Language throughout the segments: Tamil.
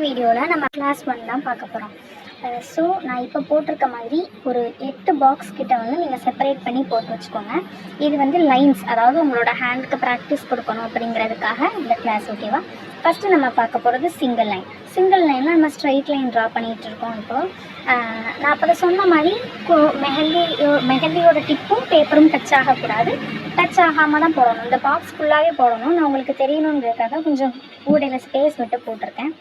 வீடியோவில் நம்ம கிளாஸ் 1 தான் பார்க்க போகிறோம். ஸோ நான் இப்போ போட்டிருக்க மாதிரி ஒரு 8 பாக்ஸ் கிட்ட வந்து நீங்கள் செப்பரேட் பண்ணி போட்டு வச்சுக்கோங்க. இது வந்து லைன்ஸ், அதாவது உங்களோட ஹேண்டுக்கு ப்ராக்டிஸ் கொடுக்கணும் அப்படிங்கிறதுக்காக இந்த கிளாஸ். ஓகேவா? ஃபஸ்ட்டு நம்ம பார்க்க போகிறது சிங்கிள் லைன். சிங்கிள் லைனில் நம்ம ஸ்ட்ரைட் லைன் ட்ரா பண்ணிகிட்ருக்கோம். இப்போது நான் அப்போ சொன்ன மாதிரி மெஹந்தியோட டிப்பும் பேப்பரும் டச் ஆகக்கூடாது. டச் ஆகாமல் தான் போடணும். இந்த பாக்ஸ் ஃபுல்லாகவே போடணும். நான் உங்களுக்கு தெரியணுங்கிறதுக்காக கொஞ்சம் ஊடையில் ஸ்பேஸ் விட்டு போட்டிருக்கேன்.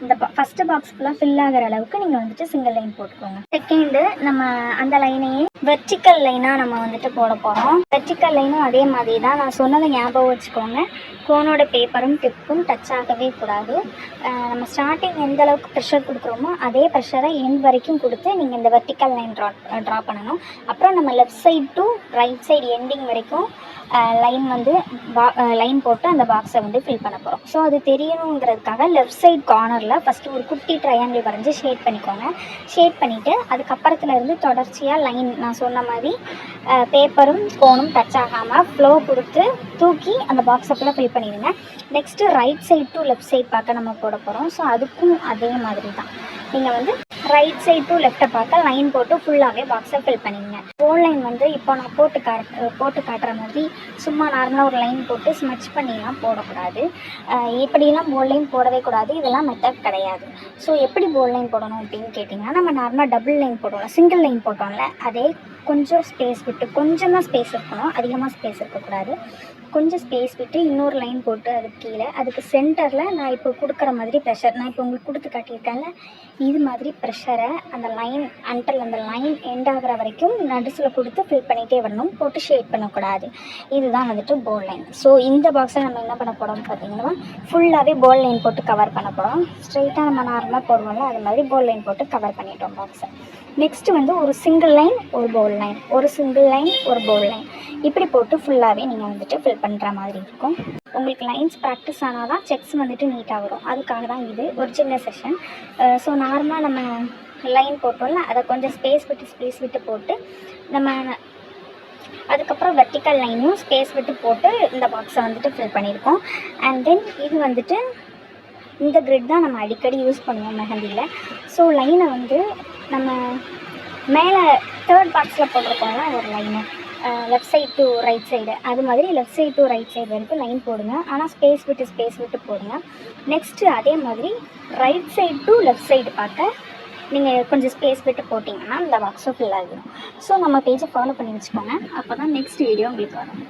இந்த ஃபஸ்ட்டு பாக்ஸ் ஃபுல்லாக ஃபில் ஆகிற அளவுக்கு நீங்கள் வந்துட்டு சிங்கிள் லைன் போட்டுக்கோங்க. செகண்டு, நம்ம அந்த லைனையே வெர்டிக்கல் லைனாக நம்ம வந்துட்டு போட போகிறோம். வெர்டிக்கல் லைனும் அதே மாதிரி தான். நான் சொன்னதை ஞாபகம் வச்சுக்கோங்க. கோனோட பேப்பரும் டிப்பும் டச் ஆகவே கூடாது. நம்ம ஸ்டார்டிங் எந்த அளவுக்கு ப்ரெஷர் கொடுக்குறோமோ அதே ப்ரெஷரை எண்ட் வரைக்கும் கொடுத்து நீங்கள் இந்த வெர்டிக்கல் லைன் ட்ரா பண்ணணும். அப்புறம் நம்ம left side to right side ending வரைக்கும் லைன் வந்து லைன் போட்டு அந்த பாக்ஸை வந்து ஃபில் பண்ண போகிறோம். ஸோ அது தெரியணுங்கிறதுக்காக லெஃப்ட் சைட் கார்னரில் ஃபஸ்ட்டு ஒரு குட்டி ட்ரையாங்கிள் வரைஞ்சி ஷேட் பண்ணிக்கோங்க. ஷேட் பண்ணிவிட்டு அதுக்கப்புறத்துலேருந்து தொடர்ச்சியாக லைன் நான் சொன்ன மாதிரி பேப்பரும் கோனும் டச் ஆகாமல் ஃப்ளோ கொடுத்து தூக்கி அந்த பாக்ஸை ஃபுல்லாக ஃபில் பண்ணிடுங்க. Next right side to left side பார்க்க நம்ம போட போகிறோம். ஸோ அதுக்கும் அதே மாதிரி தான். நீங்கள் வந்து ரைட் சைட் டு லெஃப்ட்டை பார்க்க லைன் போட்டு ஃபுல்லாகவே பாக்ஸை ஃபில் பண்ணிடுங்க. போல் லைன் வந்து இப்போ நான் போட்டு காட்டுற மாதிரி சும்மா நார்மலாக ஒரு லைன் போட்டு ஸ்மச் பண்ணிலாம் போடக்கூடாது. எப்படிலாம் போல் லைன் போடவே கூடாது. இதெல்லாம் மெத்தட் கிடையாது. ஸோ எப்படி போல் லைன் போடணும் அப்படின்னு கேட்டிங்கன்னா, நம்ம நார்மலாக டபுள் லைன் போடுவோம், சிங்கிள் லைன் போட்டோம்ல, அதே கொஞ்சம் ஸ்பேஸ் விட்டு, கொஞ்சம் தான் ஸ்பேஸ் இருக்கணும், அதிகமாக ஸ்பேஸ் இருக்கக்கூடாது. கொஞ்சம் ஸ்பேஸ் விட்டு இன்னொரு லைன் போட்டு அதுக்கு கீழே அதுக்கு சென்டரில் நான் இப்போ கொடுக்குற மாதிரி ப்ரெஷர், நான் இப்போ உங்களுக்கு கொடுத்து காட்டியிருக்கேன்ல, இது மாதிரி ப்ரெஷரை அந்த லைன் அந்த லைன் எண்ட் ஆகிற வரைக்கும் நடுசில் கொடுத்து ஃபில் பண்ணிகிட்டே வரணும். போட்டு ஷேட் பண்ணக்கூடாது. இதுதான் வந்துட்டு போல் லைன். ஸோ இந்த பாக்ஸை நம்ம என்ன பண்ண போகிறோம்னு பார்த்தீங்கன்னா, ஃபுல்லாகவே போல் லைன் போட்டு கவர் பண்ண போகிறோம். ஸ்ட்ரெயிட்டாக நம்ம நார்மலாக போடுவோம்ல, அது மாதிரி போல் லைன் போட்டு கவர் பண்ணிட்டோம் பாக்ஸை. நெக்ஸ்ட்டு வந்து ஒரு சிங்கிள் லைன், ஒரு போல் லைன், ஒரு சிங்கிள் லைன், ஒரு போல் லைன், இப்படி போட்டு ஃபுல்லாகவே நீங்கள் வந்துட்டு ஃபில் பண்ணுற மாதிரி இருக்கும். உங்களுக்கு லைன்ஸ் ப்ராக்டிஸ் ஆனால் தான் செக்ஸ் வந்துட்டு நீட்டாக வரும். அதுக்காக தான் இது ஒரு சின்ன செஷன். ஸோ நார்மலாக நம்ம லைன் போட்டோம்ல, அதை கொஞ்சம் ஸ்பேஸ் விட்டு போட்டு நம்ம அதுக்கப்புறம் வெர்டிக்கல் லைனையும் ஸ்பேஸ் விட்டு போட்டு இந்த பாக்ஸை வந்துட்டு ஃபில் பண்ணியிருக்கோம். அண்ட் தென் இது வந்துட்டு இந்த கிரிட் தான் நம்ம அடிக்கடி யூஸ் பண்ணுவோம் மெஹந்தியில். ஸோ லைனை வந்து நம்ம மேலே தேர்ட் பாக்ஸில் போட்டிருக்கோம்ல ஒரு லைனை, left side to right side, அது மாதிரி left side to right side வரைக்கும் லைன் போடுங்க. ஆனால் ஸ்பேஸ் விட்டு போடுங்க. நெக்ஸ்ட்டு அதே மாதிரி right side to left side பார்க்க நீங்கள் கொஞ்சம் ஸ்பேஸ் விட்டு போட்டிங்கன்னா இந்த பாக்ஸும் ஃபில் ஆகிடும். ஸோ நம்ம பேஜை ஃபாலோ பண்ணி வச்சுக்கோங்க. அப்போ தான் நெக்ஸ்ட் வீடியோ உங்களுக்கு வரும்.